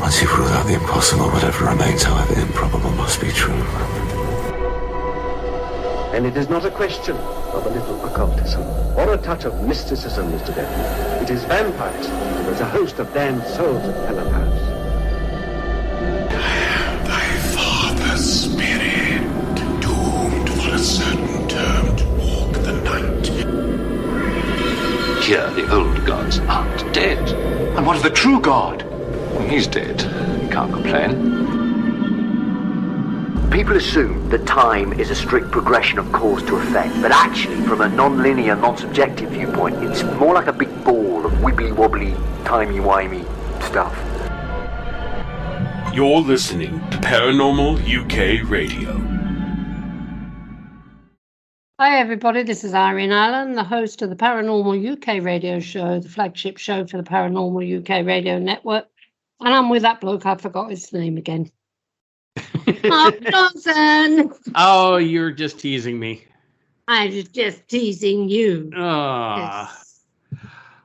Once you've ruled out the impossible, whatever remains, however improbable, must be true. And it is not a question of a little occultism or a touch of mysticism, Mr. Dennett. It is vampires. There's a host of damned souls at Pelham House. I am thy father's spirit, doomed for a certain term to walk the night. Here, the old gods aren't dead. And what of the true god? He's dead. Can't complain. People assume that time is a strict progression of cause to effect, but actually, from a non-linear, non-subjective viewpoint, it's more like a big ball of wibbly-wobbly, timey-wimey stuff. You're listening to Paranormal UK Radio. Hi everybody, this is Irene Allen, the host of the Paranormal UK Radio Show, the flagship show for the Paranormal UK Radio Network. And I'm with that bloke, I forgot his name again. Mark Johnson! Oh, you're just teasing me. I was just teasing you. Yes.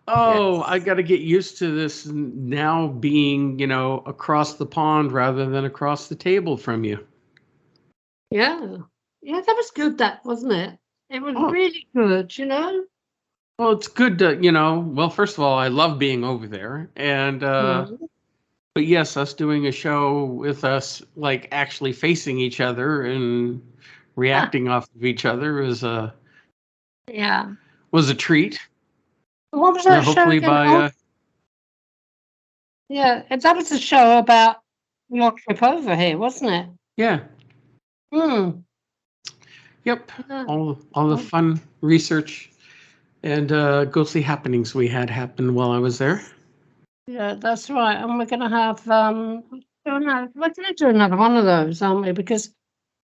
Oh, yes. I got to get used to this now being, across the pond rather than across the table from you. Yeah. Yeah, that was good, that, wasn't it? It was really good, Well, it's good to, well, first of all, I love being over there. And, but yes, us doing a show with us, like, actually facing each other and reacting off of each other was a treat. What was that show hopefully again? Yeah, that was a show about your trip over here, wasn't it? Yeah. Yep. All the fun research and ghostly happenings we had happen while I was there. Yeah, that's right. And we're going to have we're going to do another one of those, aren't we? Because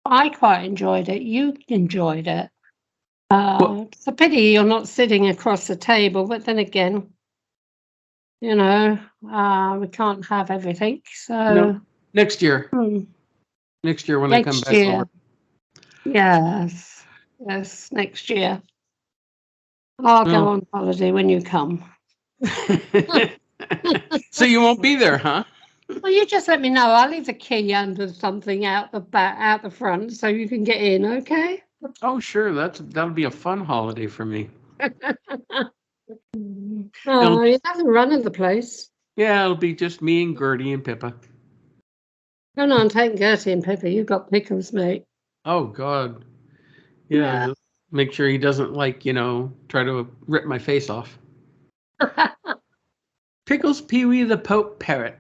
I quite enjoyed it. You enjoyed it. It's a pity you're not sitting across the table, but then again, we can't have everything. So no. Next year. Next year when I come back over. Yes, next year. I'll go on holiday when you come. So you won't be there, huh? Well, you just let me know. I'll leave the key under something out the front, so you can get in. Okay? Oh, sure. That'll be a fun holiday for me. You haven't run the place. Yeah, it'll be just me and Gertie and Pippa. No, I'm taking Gertie and Pippa. You got Pickles, mate. Oh God. Yeah. Make sure he doesn't try to rip my face off. Pickles Pee-wee the Pope Parrot.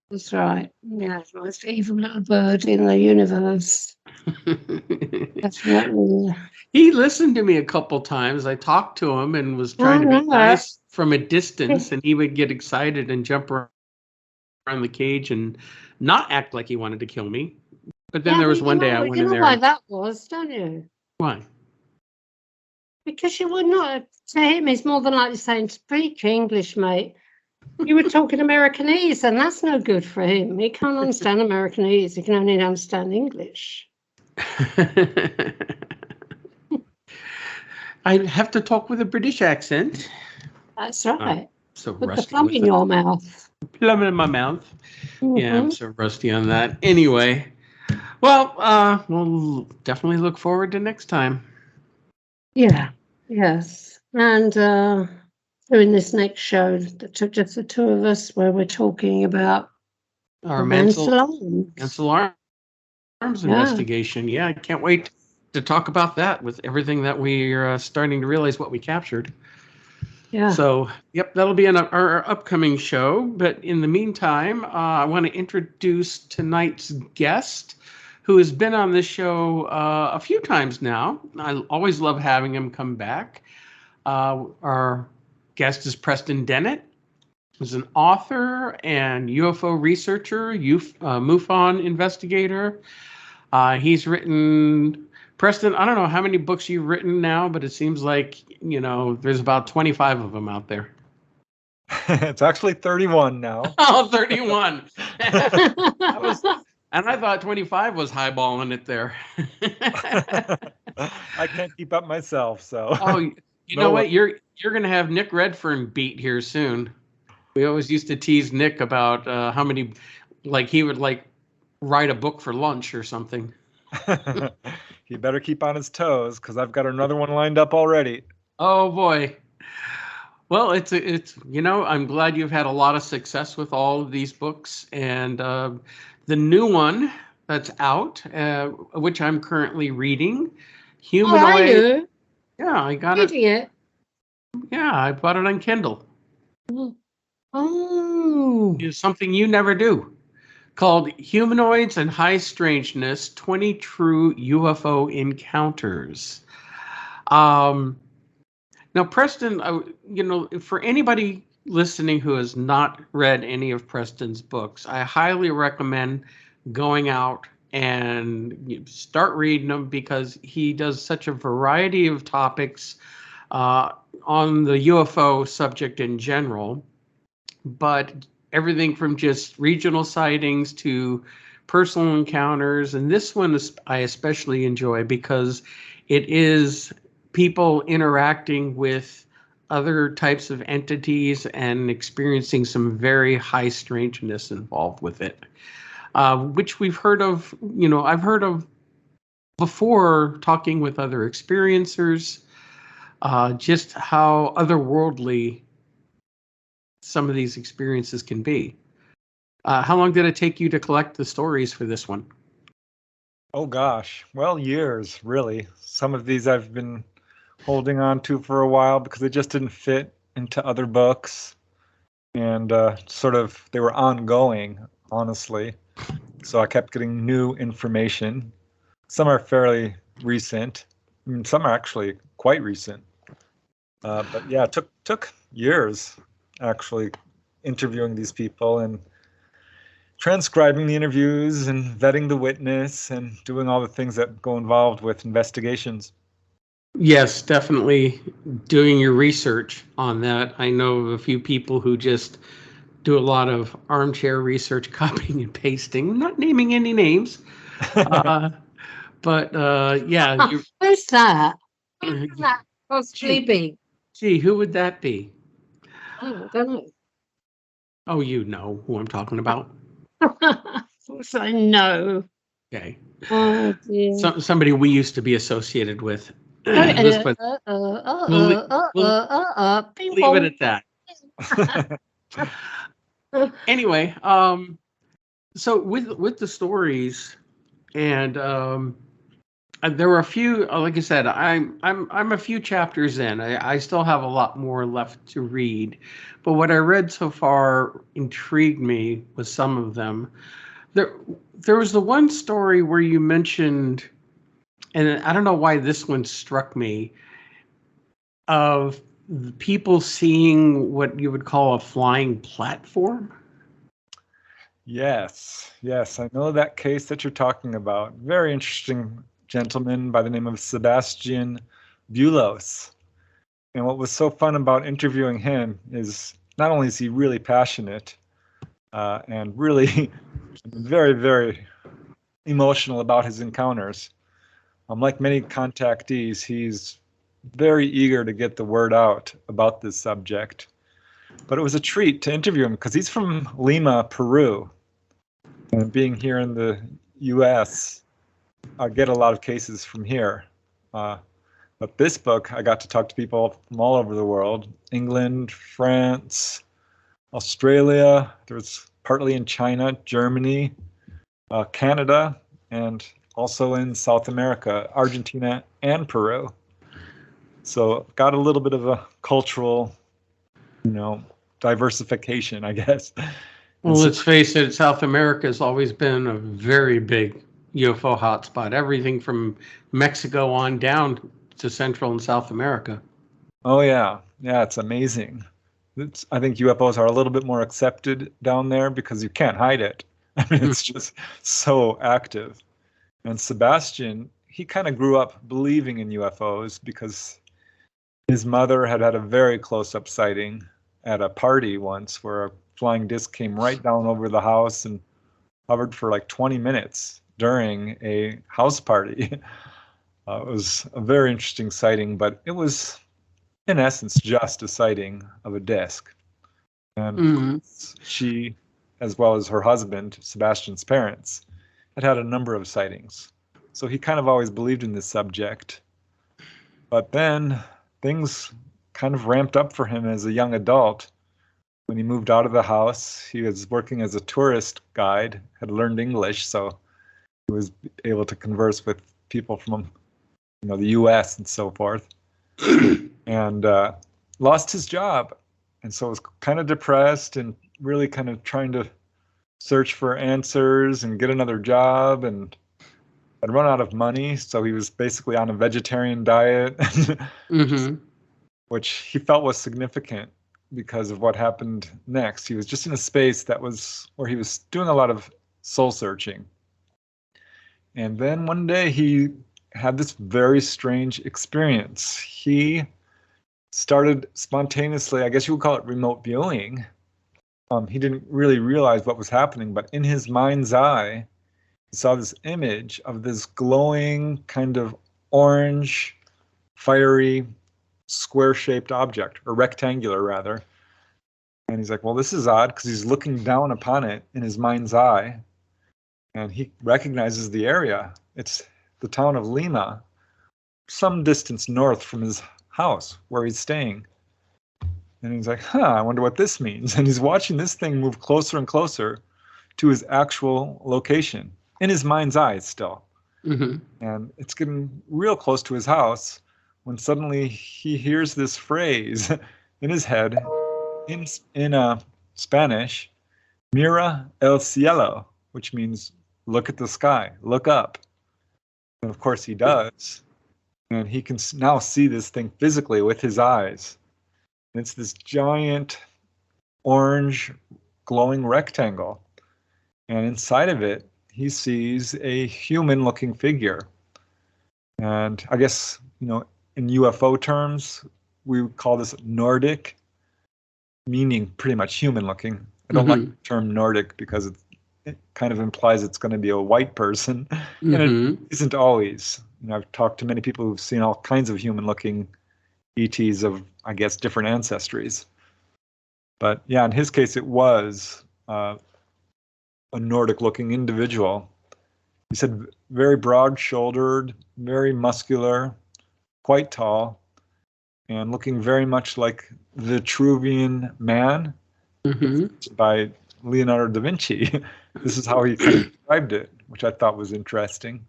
That's right. Yeah, it's the most evil little bird in the universe. That's right. He listened to me a couple times. I talked to him and was trying to be nice from a distance, and he would get excited and jump around the cage and not act like he wanted to kill me. But then there was one day I went in there. You know why that was, don't you? Why? Because you would not. To him, he's more than likely saying, "Speak English, mate." You were talking Americanese, and that's no good for him. He can't understand Americanese. He can only understand English. I have to talk with a British accent. That's right. So Put rusty the plum in your mouth. Plum in my mouth. Mm-hmm. Yeah, I'm so rusty on that. Anyway, well, we'll definitely look forward to next time. Yeah. Yes. And doing this next show, just the two of us, where we're talking about our Mansell Arms investigation. Yeah, I can't wait to talk about that with everything that we're starting to realize what we captured. Yeah. So, yep, that'll be our upcoming show. But in the meantime, I want to introduce tonight's guest, who has been on this show a few times now. I always love having him come back. Our guest is Preston Dennett, who's an author and UFO researcher, MUFON investigator. He's written, Preston, I don't know how many books you've written now, but it seems like, there's about 25 of them out there. It's actually 31 now. Oh, 31. And I thought 25 was highballing it there. I can't keep up myself, so. Oh, you know what? You're going to have Nick Redfern beat here soon. We always used to tease Nick about how many, like he would like write a book for lunch or something. He better keep on his toes because I've got another one lined up already. Oh boy. Well, it's I'm glad you've had a lot of success with all of these books, and the new one that's out, which I'm currently reading, Humanoid. Yeah, I got it. Yeah, I bought it on Kindle. Oh. It's something you never do. Called Humanoids and High Strangeness, 20 True UFO Encounters. Now, Preston, for anybody listening who has not read any of Preston's books, I highly recommend going out and start reading them because he does such a variety of topics on the UFO subject in general, but everything from just regional sightings to personal encounters. And this one I especially enjoy because it is people interacting with other types of entities and experiencing some very high strangeness involved with it, which we've heard of, I've heard of before talking with other experiencers, just how otherworldly some of these experiences can be. How long did it take you to collect the stories for this one? Oh gosh, well, years, really. Some of these I've been holding on to for a while because they just didn't fit into other books, and they were ongoing, honestly. So I kept getting new information. Some are fairly recent, and some are actually quite recent. But yeah, it took years actually interviewing these people and transcribing the interviews and vetting the witness and doing all the things that go involved with investigations. Yes, definitely doing your research on that. I know of a few people who just do a lot of armchair research, copying and pasting. I'm not naming any names, but yeah. Who's that? Who's that possibly be? Gee, who would that be? Oh, I don't know. Oh, you know who I'm talking about. Of course I know. Okay. Oh, dear. Somebody we used to be associated with. Leave Leave it at that. Anyway, so with the stories, and there were a few. Like I said, I'm a few chapters in. I still have a lot more left to read, but what I read so far intrigued me with some of them. There was the one story where you mentioned, and I don't know why this one struck me, of people seeing what you would call a flying platform. Yes, I know that case that you're talking about. Very interesting gentleman by the name of Sebastian Bulos. And what was so fun about interviewing him is not only is he really passionate and really very, very emotional about his encounters. Like many contactees, he's very eager to get the word out about this subject. But it was a treat to interview him because he's from Lima, Peru. And being here in the U.S., I get a lot of cases from here. But this book, I got to talk to people from all over the world. England, France, Australia. There was partly in China, Germany, Canada, and also in South America, Argentina and Peru. So got a little bit of a cultural, diversification, I guess. Well, let's face it, South America has always been a very big UFO hotspot. Everything from Mexico on down to Central and South America. Oh, yeah. Yeah, it's amazing. I think UFOs are a little bit more accepted down there because you can't hide it. I mean, it's just so active. And Sebastian, he kind of grew up believing in UFOs because his mother had a very close-up sighting at a party once where a flying disc came right down over the house and hovered for like 20 minutes during a house party. It was a very interesting sighting, but it was, in essence, just a sighting of a disc. And she, as well as her husband, Sebastian's parents, had a number of sightings. So he kind of always believed in this subject. But then things kind of ramped up for him as a young adult. When he moved out of the house, he was working as a tourist guide, had learned English, so he was able to converse with people from, the U.S. and so forth, and lost his job. And so was kind of depressed and really kind of trying to search for answers and get another job, and had run out of money. So he was basically on a vegetarian diet, which he felt was significant because of what happened next. He was just in a space that was where he was doing a lot of soul searching. And then one day he had this very strange experience. He started spontaneously, I guess you would call it remote viewing. He didn't really realize what was happening, but in his mind's eye, he saw this image of this glowing kind of orange, fiery, square-shaped object, or rectangular rather. And he's like, well, this is odd, because he's looking down upon it in his mind's eye, and he recognizes the area. It's the town of Lima, some distance north from his house where he's staying. And he's like, I wonder what this means. And he's watching this thing move closer and closer to his actual location in his mind's eye still. And it's getting real close to his house when suddenly he hears this phrase in his head in Spanish, "Mira el cielo," which means look at the sky, look up. And of course he does. And he can now see this thing physically with his eyes. And it's this giant orange glowing rectangle. And inside of it, he sees a human-looking figure. And I guess, in UFO terms, we would call this Nordic, meaning pretty much human-looking. I don't like the term Nordic because it kind of implies it's going to be a white person, and it isn't always. I've talked to many people who've seen all kinds of human-looking ETs of, I guess, different ancestries. But yeah, in his case, it was a Nordic-looking individual. He said very broad-shouldered, very muscular, quite tall, and looking very much like the Vitruvian Man by Leonardo da Vinci. This is how he described it, which I thought was interesting.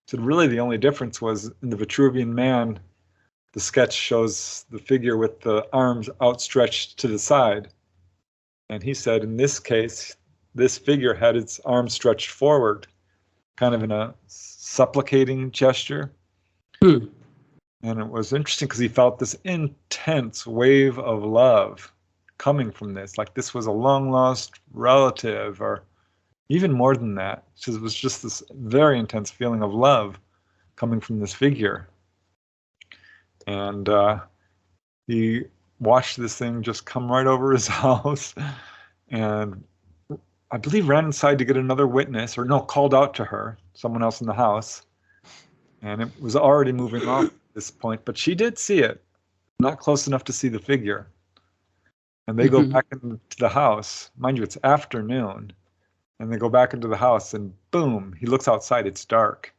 So really the only difference was in the Vitruvian Man, the sketch shows the figure with the arms outstretched to the side. And he said in this case, this figure had its arms stretched forward, kind of in a supplicating gesture. And it was interesting because he felt this intense wave of love coming from this, like this was a long-lost relative, or even more than that. So it was just this very intense feeling of love coming from this figure. And he watched this thing just come right over his house, and I believe ran inside to get another witness, or no, called out to her, someone else in the house. And it was already moving off at this point, but she did see it, not close enough to see the figure. And they go back into the house. Mind you, it's afternoon. And they go back into the house, and boom, he looks outside, it's dark.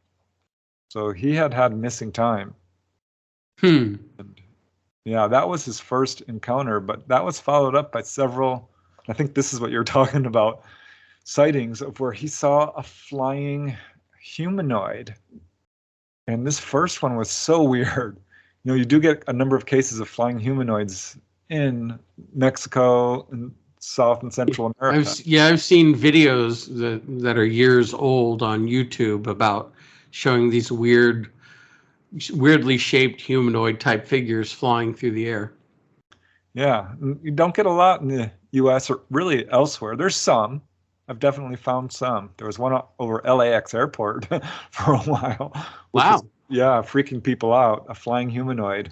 So he had missing time. And yeah, that was his first encounter, but that was followed up by several, I think this is what you're talking about, sightings of where he saw a flying humanoid. And this first one was so weird. You do get a number of cases of flying humanoids in Mexico and South and Central America. I've seen videos that are years old on YouTube about showing these weirdly shaped humanoid type figures flying through the air. Yeah, you don't get a lot in the U.S. or really elsewhere. There's some. I've definitely found some. There was one over LAX airport for a while. Wow. Yeah, freaking people out. A flying humanoid.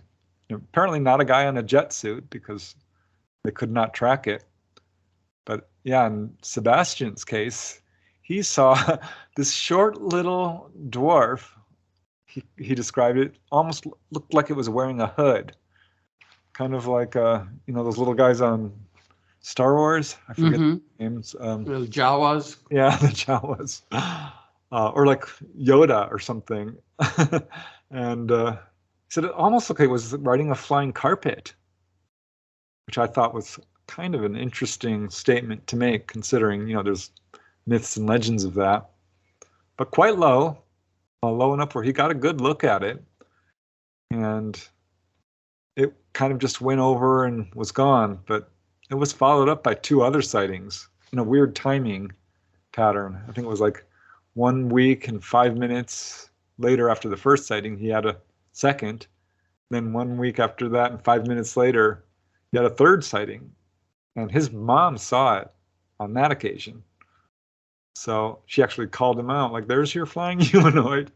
Apparently not a guy in a jet suit because they could not track it. But yeah, in Sebastian's case, he saw this short little dwarf. He described it, almost looked like it was wearing a hood. Kind of like, those little guys on Star Wars. I forget Mhm. the names. The Jawas. Yeah, the Jawas. Or like Yoda or something. And he said it almost looked like it was riding a flying carpet, which I thought was kind of an interesting statement to make, considering, there's myths and legends of that. But quite low enough where he got a good look at it. And it kind of just went over and was gone. But it was followed up by 2 other sightings in a weird timing pattern. I think it was like 1 week and 5 minutes later after the first sighting, he had a second. Then 1 week after that and 5 minutes later, he had a third sighting. And his mom saw it on that occasion. So she actually called him out, like, there's your flying humanoid.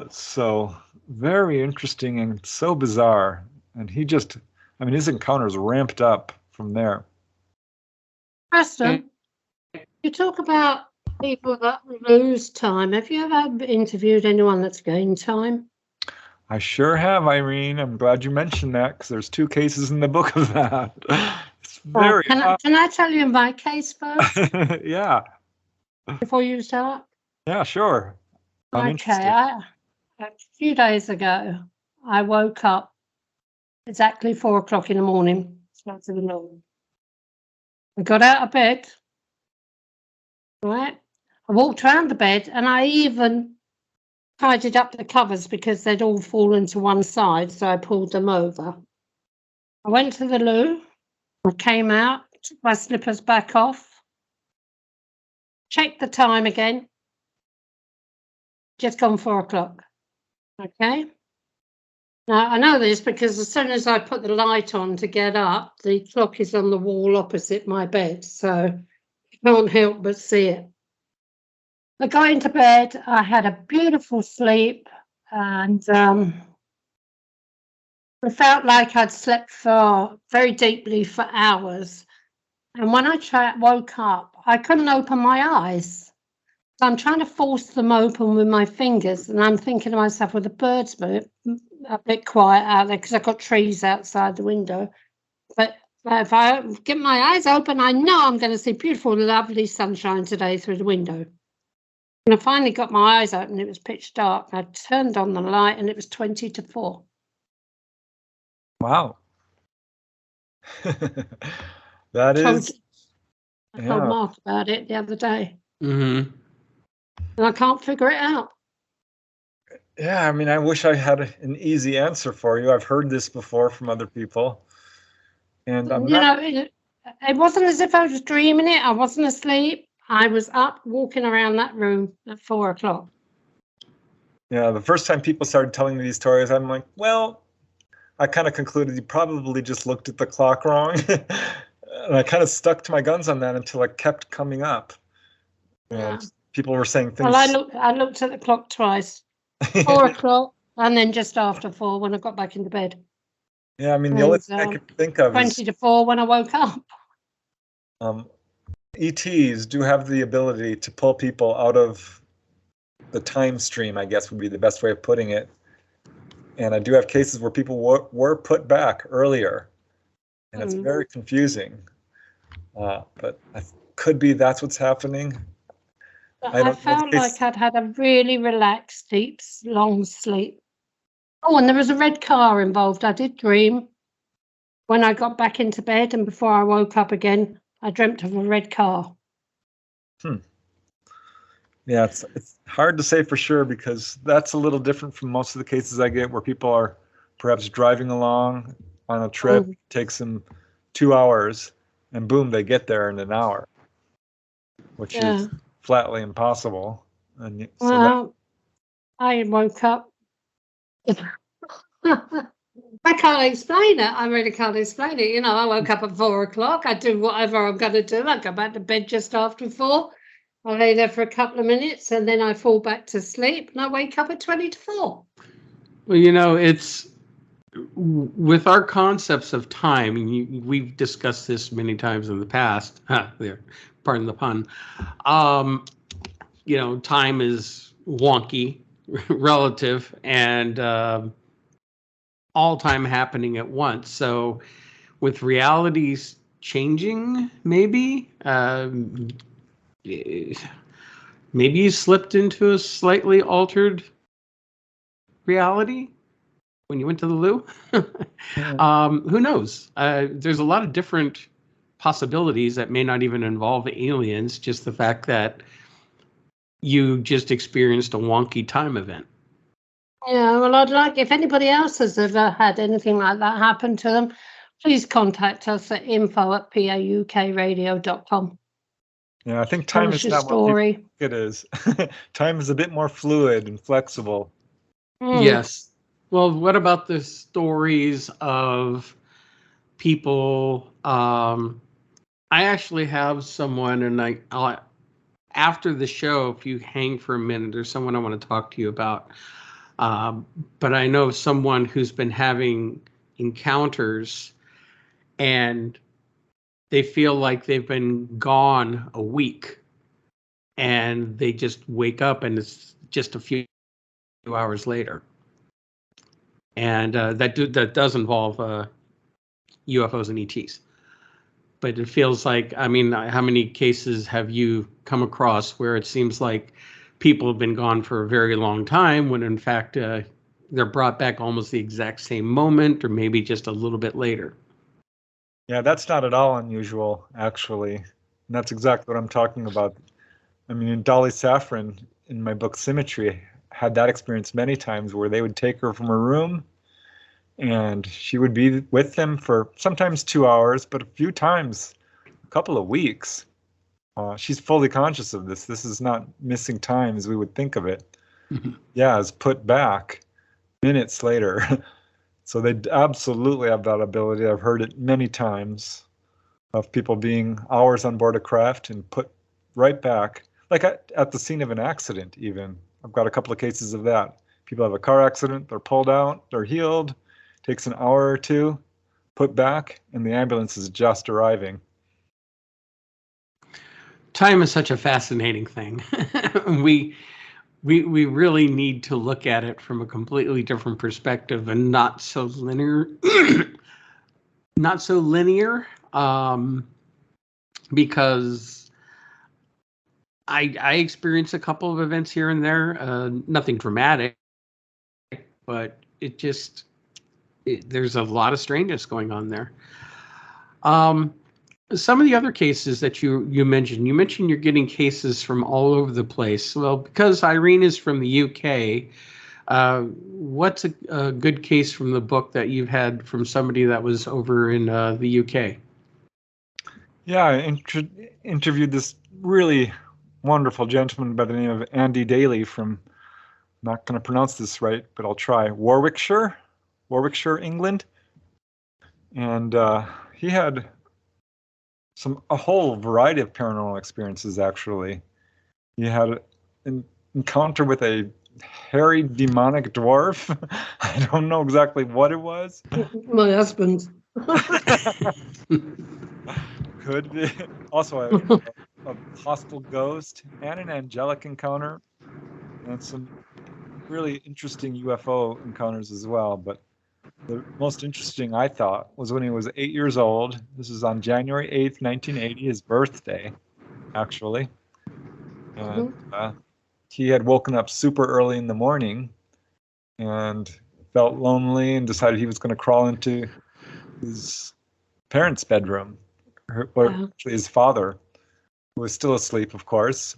So very interesting and so bizarre. And his encounters ramped up from there. Preston, you talk about people that lose time. Have you ever interviewed anyone that's gained time? I sure have, Irene. I'm glad you mentioned that, because there's 2 cases in the book of that. It's very can I tell you my case first yeah. before you start? Yeah, sure. I'm interested. A few days ago, I woke up exactly 4 o'clock in the morning. I got out of bed, right? I walked around the bed and I even tidied up the covers because they'd all fallen to one side, so I pulled them over. I went to the loo, I came out, took my slippers back off, checked the time again, just gone 4 o'clock. Okay? Now, I know this because as soon as I put the light on to get up, the clock is on the wall opposite my bed, so you can't help but see it. I got into bed, I had a beautiful sleep, and I felt like I'd slept very deeply for hours. And when I woke up, I couldn't open my eyes. So I'm trying to force them open with my fingers, and I'm thinking to myself, well, the birds move a bit quiet out there because I've got trees outside the window. But if I get my eyes open, I know I'm going to see beautiful, lovely sunshine today through the window. And I finally got my eyes open. It was pitch dark. I turned on the light, and it was 20 to 4. Wow. That is. I told Yeah. Mark about it the other day, Mm-hmm. and I can't figure it out. Yeah, I mean, I wish I had an easy answer for you. I've heard this before from other people. And It wasn't as if I was dreaming it. I wasn't asleep. I was up walking around that room at 4 o'clock. Yeah, the first time people started telling me these stories, I'm like, well, I kind of concluded you probably just looked at the clock wrong. And I kind of stuck to my guns on that until it kept coming up. And people were saying things. Well, I looked at the clock twice, 4 o'clock, and then just after 4 when I got back into bed. Yeah, I mean, the only thing I could think of 20 to 4 when I woke up. ETs do have the ability to pull people out of the time stream, I guess would be the best way of putting it. And I do have cases where people were put back earlier, and it's very confusing. But could be that's what's happening. I felt like I'd had a really relaxed, deep, long sleep. Oh, and there was a red car involved. I did dream when I got back into bed, and before I woke up again, I dreamt of a red car. Yeah, it's hard to say for sure, because that's a little different from most of the cases I get where people are perhaps driving along on a trip, takes them 2 hours, and boom, they get there in an hour, which is flatly impossible. And so I woke up. I can't explain it. I really can't explain it. I woke up at 4 o'clock. I do whatever I'm going to do. I go back to bed just after 4. I lay there for a couple of minutes, and then I fall back to sleep, and I wake up at 20 to 4. Well, it's with our concepts of time, we've discussed this many times in the past. There, pardon the pun. Time is wonky, relative, and all time happening at once. So with realities changing, maybe. Maybe you slipped into a slightly altered reality when you went to the loo. Who knows? There's a lot of different possibilities that may not even involve aliens, just the fact that you just experienced a wonky time event. Yeah, well, I'd like, if anybody else has ever had anything like that happen to them, please contact us at info@paukradio.com. Yeah, I think time is not what people think it is. Time is a bit more fluid and flexible. Yes. Well, what about the stories of people? I actually have someone, and I'll, after the show, if you hang for a minute, there's someone I want to talk to you about. But I know someone who's been having encounters, and they feel like they've been gone a week, and they just wake up, and it's just a few hours later. And that does involve UFOs and ETs. But it feels like, I mean, how many cases have you come across where it seems like people have been gone for a very long time when in fact they're brought back almost the exact same moment or maybe just a little bit later? Yeah, that's not at all unusual, actually. And that's exactly what I'm talking about. I mean, Dolly Safran, in my book Symmetry, had that experience many times where they would take her from her room and she would be with them for sometimes 2 hours, but a few times, a couple of weeks. She's fully conscious of this. This is not missing time as we would think of it. Yeah, it's put back minutes later. So they absolutely have that ability. I've heard it many times of people being hours on board a craft and put right back, like at the scene of an accident even. I've got a couple of cases of that. People have a car accident, they're pulled out, they're healed, takes an hour or two, put back, and the ambulance is just arriving. Time is such a fascinating thing. We really need to look at it from a completely different perspective and not so linear. Because I experienced a couple of events here and there, nothing dramatic, but there's a lot of strangeness going on there. Some of the other cases that you mentioned you're getting cases from all over the place. Well, because Irene is from the UK, what's a good case from the book that you've had from somebody that was over in the UK? Yeah, I interviewed this really wonderful gentleman by the name of Andy Daly from, I'm not going to pronounce this right, but I'll try, Warwickshire, England. And he had a whole variety of paranormal experiences, actually. He had an encounter with a hairy demonic dwarf. I don't know exactly what it was. My husband. Could be. Also a hostile ghost and an angelic encounter, and some really interesting UFO encounters as well. But the most interesting, I thought, was when he was 8 years old. This is on January 8th, 1980, his birthday, actually. And he had woken up super early in the morning and felt lonely and decided he was going to crawl into his parents' bedroom, or actually his father, who was still asleep, of course.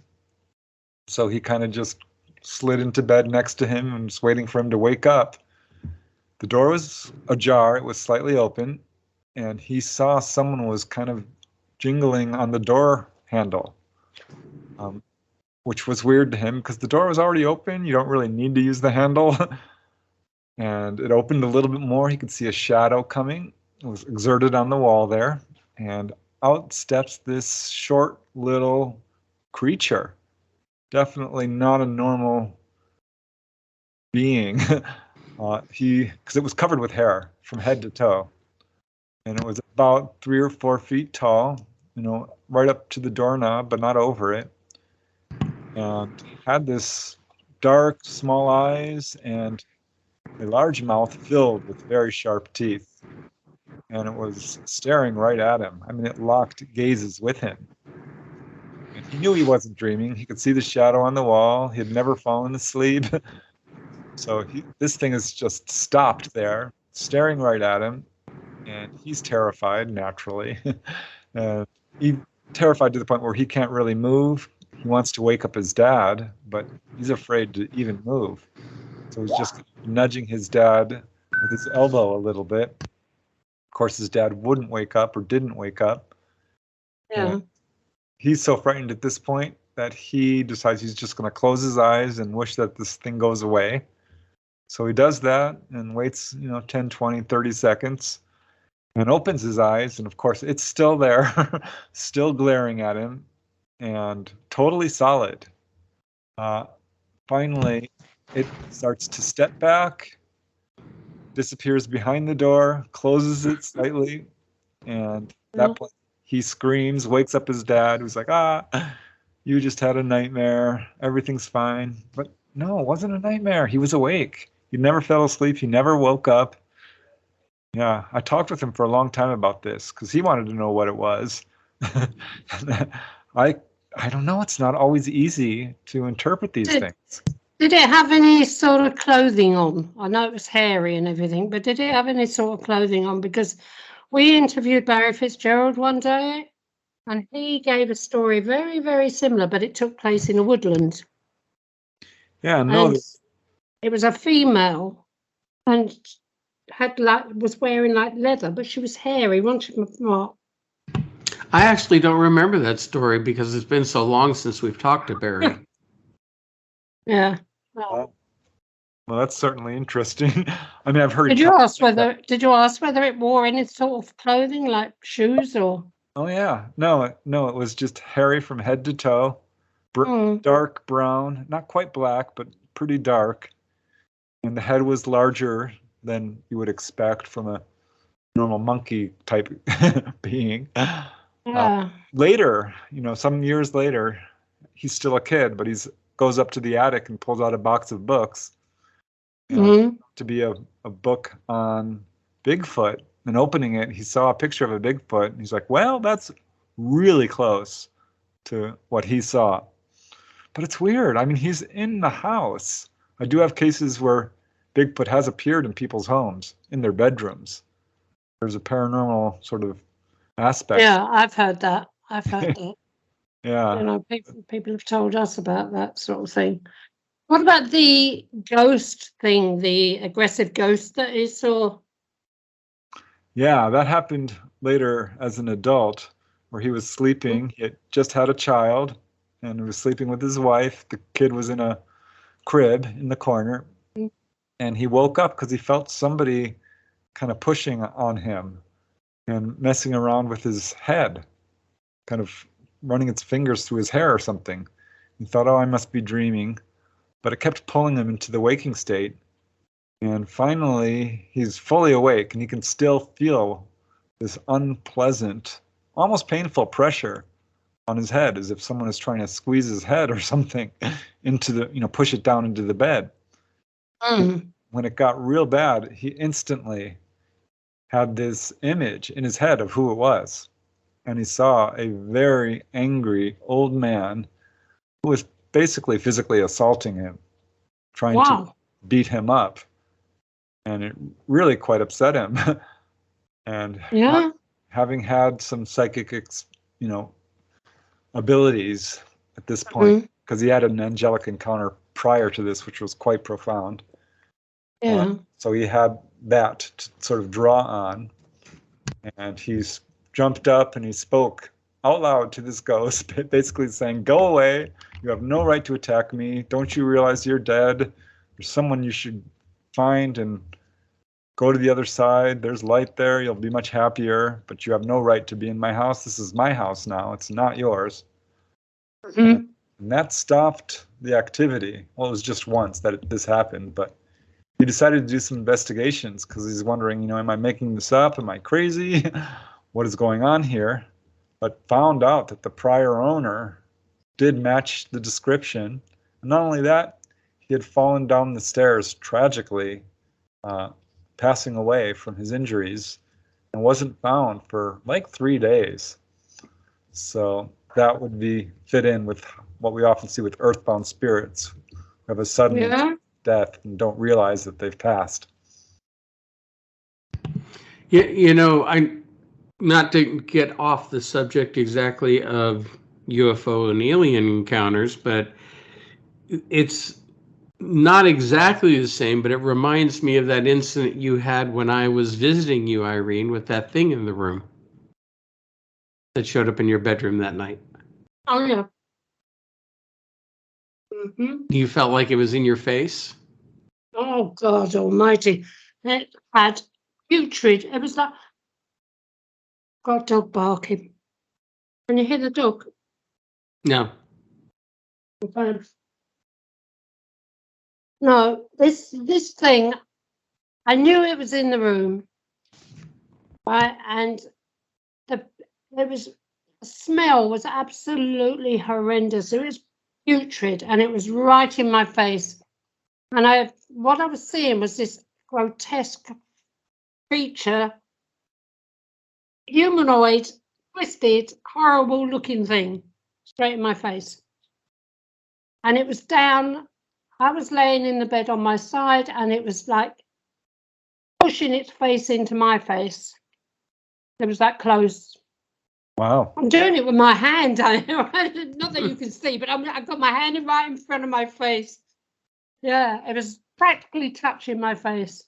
So he kind of just slid into bed next to him and was waiting for him to wake up. The door was ajar, it was slightly open, and he saw someone was kind of jingling on the door handle, which was weird to him because the door was already open. You don't really need to use the handle. And it opened a little bit more. He could see a shadow coming. It was exerted on the wall there. And out steps this short little creature. Definitely not a normal being. Because it was covered with hair from head to toe, and it was about 3 or 4 feet tall, right up to the doorknob, but not over it, and had this dark, small eyes and a large mouth filled with very sharp teeth. and it was staring right at him. I mean, it locked gazes with him. And he knew he wasn't dreaming. He could see the shadow on the wall. He had never fallen asleep. So this thing is just stopped there, staring right at him, and he's terrified, naturally. He's terrified to the point where he can't really move. He wants to wake up his dad, but he's afraid to even move. So he's just nudging his dad with his elbow a little bit. Of course, his dad wouldn't wake up or didn't wake up. Yeah. He's so frightened at this point that he decides he's just going to close his eyes and wish that this thing goes away. So he does that and waits, 10, 20, 30 seconds and opens his eyes. And of course, it's still there, still glaring at him and totally solid. Finally, it starts to step back, disappears behind the door, closes it slightly, and at that point he screams, wakes up his dad, who's like, you just had a nightmare, everything's fine. But no, it wasn't a nightmare. He was awake. He never fell asleep. He never woke up. Yeah, I talked with him for a long time about this because he wanted to know what it was. I don't know. It's not always easy to interpret these things. Did it have any sort of clothing on? I know it was hairy and everything, but did it have any sort of clothing on? Because we interviewed Barry Fitzgerald one day, and he gave a story very, very similar, but it took place in a woodland. Yeah, no. And it was a female, and was wearing leather, but she was hairy, wasn't she, Mark? I actually don't remember that story because it's been so long since we've talked to Barry. Yeah. Well, that's certainly interesting. I mean, I've heard. Did you ask whether it wore any sort of clothing, like shoes or? Oh yeah, no, it was just hairy from head to toe, dark brown, not quite black, but pretty dark, and the head was larger than you would expect from a normal monkey type being. Yeah. Later, some years later, he's still a kid, but goes up to the attic and pulls out a box of books to be a book on Bigfoot. And opening it, he saw a picture of a Bigfoot, and he's like, well, that's really close to what he saw. But it's weird. I mean, he's in the house. I do have cases where Bigfoot has appeared in people's homes, in their bedrooms. There's a paranormal sort of aspect. Yeah, I've heard that. Yeah. People have told us about that sort of thing. What about the ghost thing, the aggressive ghost that he saw? Yeah, that happened later as an adult, where he was sleeping. He had just had a child and was sleeping with his wife. The kid was in a crib in the corner. And he woke up because he felt somebody kind of pushing on him and messing around with his head, kind of running its fingers through his hair or something. He thought, I must be dreaming. But it kept pulling him into the waking state. And finally, he's fully awake, and he can still feel this unpleasant, almost painful pressure on his head, as if someone is trying to squeeze his head or something into the, push it down into the bed. When it got real bad, he instantly had this image in his head of who it was. And he saw a very angry old man who was basically physically assaulting him, trying to beat him up. And it really quite upset him. And having had some psychic, abilities at this point, because he had an angelic encounter prior to this, which was quite profound. Yeah. So he had that to sort of draw on, and he's jumped up and he spoke out loud to this ghost, basically saying, "Go away! You have no right to attack me. Don't you realize you're dead? There's someone you should find and go to the other side. There's light there. You'll be much happier, but you have no right to be in my house. This is my house now. It's not yours." And that stopped the activity. Well, it was just once that this happened, but he decided to do some investigations because he's wondering, am I making this up? Am I crazy? What is going on here? But found out that the prior owner did match the description. And not only that, he had fallen down the stairs tragically, passing away from his injuries and wasn't found for like 3 days. So that would be fit in with what we often see with earthbound spirits who have a sudden death and don't realize that they've passed. I not to get off the subject exactly of UFO and alien encounters, but it's not exactly the same, but it reminds me of that incident you had when I was visiting you, Irene, with that thing in the room that showed up in your bedroom that night. Oh, yeah. Mm-hmm. You felt like it was in your face? Oh, God almighty. It had putrid. It was like, God, dog barking. Can you hear the dog? No. Okay. No, this thing, I knew it was in the room, right? And the smell was absolutely horrendous. It was putrid, and it was right in my face. And what I was seeing was this grotesque creature, humanoid, twisted, horrible-looking thing, straight in my face. And it was down. I was laying in the bed on my side, and it was like pushing its face into my face. It was that close. Wow. I'm doing it with my hand. Not that you can see, but I've got my hand right in front of my face. Yeah, it was practically touching my face.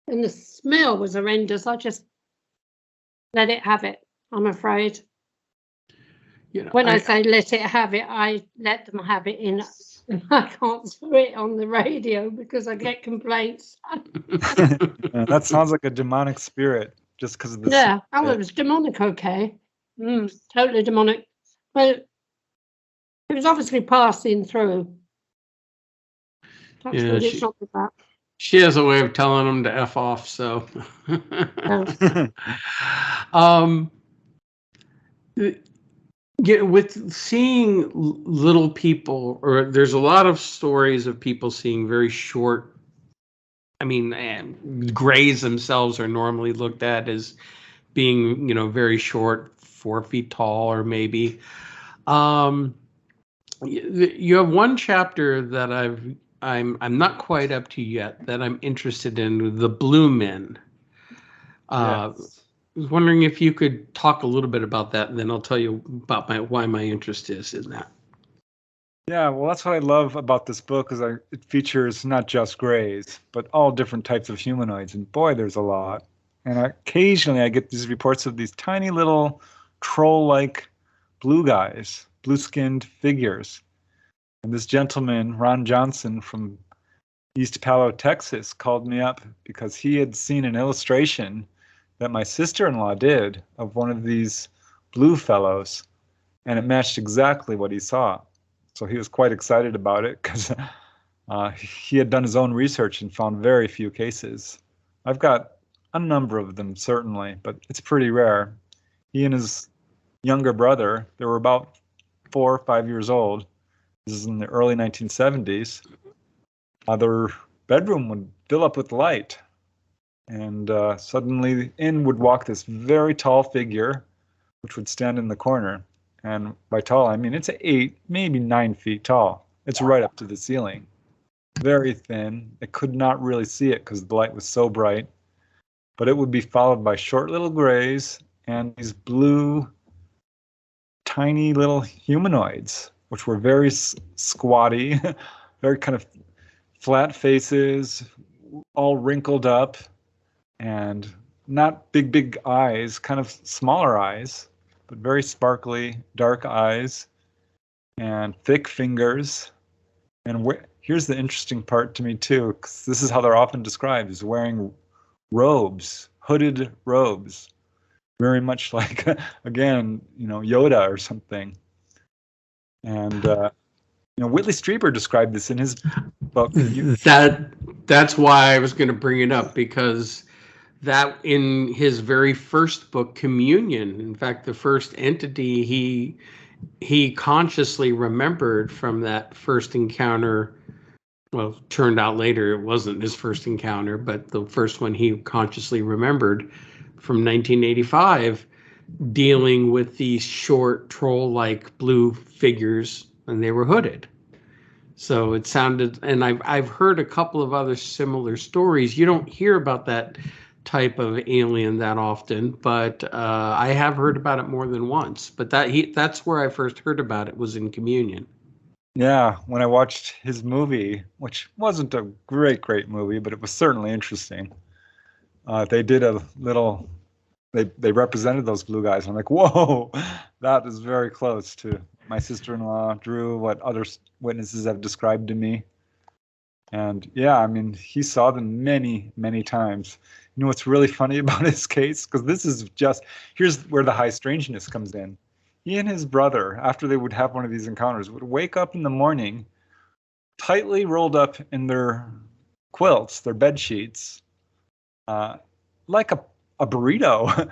And the smell was horrendous. I just let it have it, I'm afraid. When I say let it have it, I let them have it in. I can't do it on the radio because I get complaints. That sounds like a demonic spirit, just because of the. Yeah, it was demonic, okay. Totally demonic. But it was obviously passing through. Yeah, she has a way of telling them to F off, so. With seeing little people, or there's a lot of stories of people seeing very short, grays themselves are normally looked at as being, very short, 4 feet tall, or maybe. You have one chapter that I'm not quite up to yet that I'm interested in, the Blue Men. Yes. I was wondering if you could talk a little bit about that, and then I'll tell you about why my interest is in that. Yeah, well, that's what I love about this book, is it features not just grays, but all different types of humanoids, and boy, there's a lot. And occasionally I get these reports of these tiny little troll-like blue guys, blue-skinned figures. And this gentleman, Ron Johnson from East Palo, Texas, called me up because he had seen an illustration that my sister-in-law did of one of these blue fellows, and it matched exactly what he saw. So he was quite excited about it because he had done his own research and found very few cases. I've got a number of them, certainly, but it's pretty rare. He and his younger brother, they were about 4 or 5 years old. This is in the early 1970s. Their bedroom would fill up with light. And suddenly in would walk this very tall figure, which would stand in the corner. And by tall, I mean it's 8, maybe 9 feet tall. It's right up to the ceiling. Very thin. I could not really see it because the light was so bright. But it would be followed by short little grays and these blue, tiny little humanoids, which were very squatty, very kind of flat faces, all wrinkled up, and not big eyes, kind of smaller eyes, but very sparkly, dark eyes, and thick fingers. And here's the interesting part to me, too, because this is how they're often described, is wearing robes, hooded robes, very much like, again, Yoda or something. And, Whitley Strieber described this in his book. That's why I was going to bring it up, because that in his very first book, Communion, in fact, the first entity he consciously remembered from that first encounter, well, turned out later it wasn't his first encounter, but the first one he consciously remembered from 1985 dealing with these short troll-like blue figures, and they were hooded. So it sounded, and I've heard a couple of other similar stories. You don't hear about that type of alien that often, but I have heard about it more than once. But that's where I first heard about it, was in Communion. Yeah, when I watched his movie, which wasn't a great movie, but it was certainly interesting. They did a little, they represented those blue guys. I'm like, whoa, that is very close to my sister-in-law, Drew, what other witnesses have described to me. And yeah, I mean, he saw them many times. You know what's really funny about his case? Because this is just, here's where the high strangeness comes in. He and his brother, after they would have one of these encounters, would wake up in the morning, tightly rolled up in their quilts, their bed sheets, like a burrito,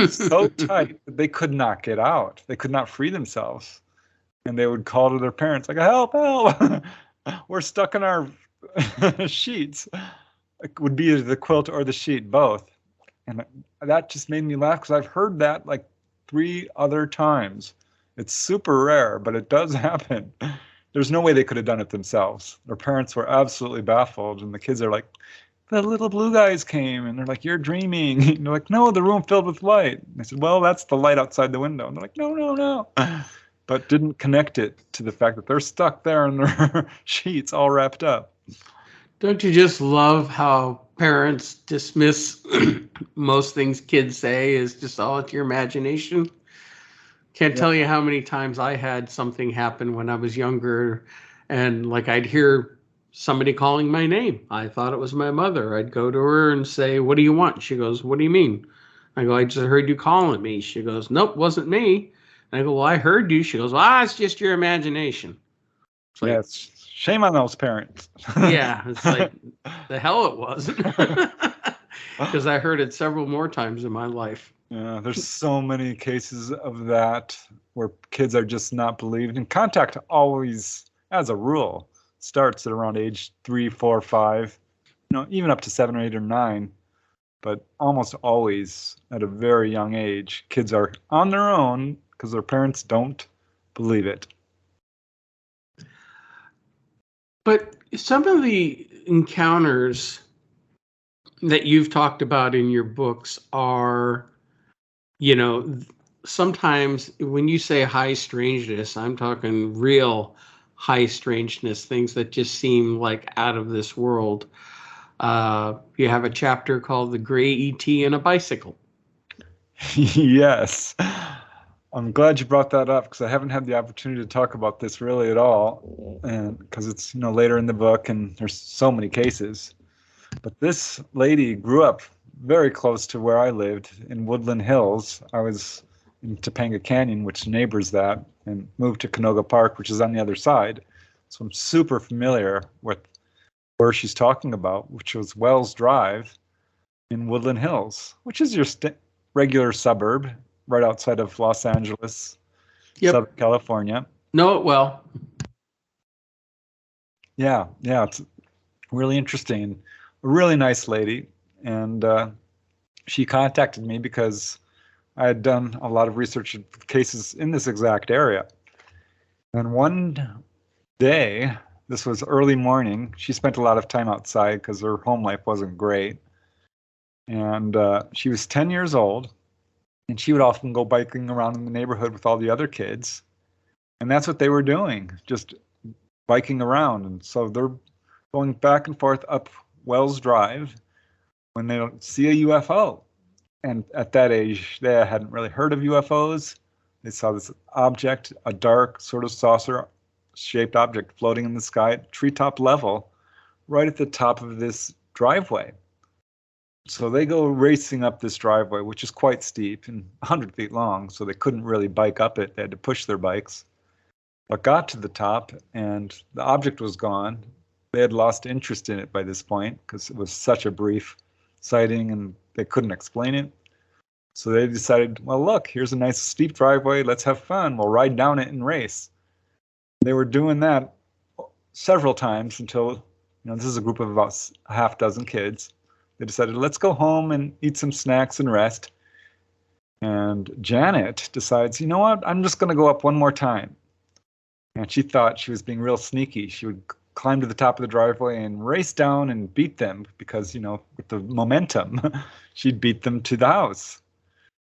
so tight that they could not get out. They could not free themselves. And they would call to their parents, like, help, we're stuck in our sheets. It would be the quilt or the sheet, both. And that just made me laugh, because I've heard that like 3 other times. It's super rare, but it does happen. There's no way they could have done it themselves. Their parents were absolutely baffled, and the kids are like, the little blue guys came, and they're like, you're dreaming. And they're like, no, the room filled with light. And I said, well, that's the light outside the window. And they're like, no. But didn't connect it to the fact that they're stuck there in their sheets all wrapped up. Don't you just love how parents dismiss most things kids say as just all it's your imagination? Can't tell you how many times I had something happen when I was younger, and like I'd hear somebody calling my name. I thought it was my mother. I'd go to her and say, what do you want? She goes, what do you mean? I go, I just heard you calling me. She goes, nope, wasn't me. And I go, well, I heard you. She goes, well, it's just your imagination. It's like, yes. Shame on those parents. Yeah, it's like, the hell it wasn't. Because I heard it several more times in my life. Yeah, there's so many cases of that where kids are just not believed. And contact always, as a rule, starts at around age 3, 4, 5, even up to 7 or 8 or 9. But almost always at a very young age, kids are on their own because their parents don't believe it. But some of the encounters that you've talked about in your books are, sometimes when you say high strangeness, I'm talking real high strangeness, things that just seem like out of this world. You have a chapter called The Gray ET and a Bicycle. Yes. I'm glad you brought that up, because I haven't had the opportunity to talk about this really at all, and because it's later in the book and there's so many cases. But this lady grew up very close to where I lived in Woodland Hills. I was in Topanga Canyon, which neighbors that, and moved to Canoga Park, which is on the other side. So I'm super familiar with where she's talking about, which was Wells Drive in Woodland Hills, which is your regular suburb right outside of Los Angeles, Southern California. Know it well. Yeah, it's really interesting. A really nice lady, and she contacted me because I had done a lot of research cases in this exact area. And one day, this was early morning, she spent a lot of time outside because her home life wasn't great. And she was 10 years old, and she would often go biking around in the neighborhood with all the other kids. And that's what they were doing, just biking around. And so they're going back and forth up Wells Drive when they don't see a UFO. And at that age, they hadn't really heard of UFOs. They saw this object, a dark sort of saucer-shaped object floating in the sky at treetop level, right at the top of this driveway. So they go racing up this driveway, which is quite steep and 100 feet long, so they couldn't really bike up it. They had to push their bikes. But got to the top, and the object was gone. They had lost interest in it by this point because it was such a brief sighting and they couldn't explain it. So they decided, well, look, here's a nice steep driveway. Let's have fun. We'll ride down it and race. They were doing that several times until, this is a group of about a half dozen kids. they decided, let's go home and eat some snacks and rest. And Janet decides, you know what, I'm just going to go up one more time. And she thought she was being real sneaky. She would climb to the top of the driveway and race down and beat them because, with the momentum, she'd beat them to the house.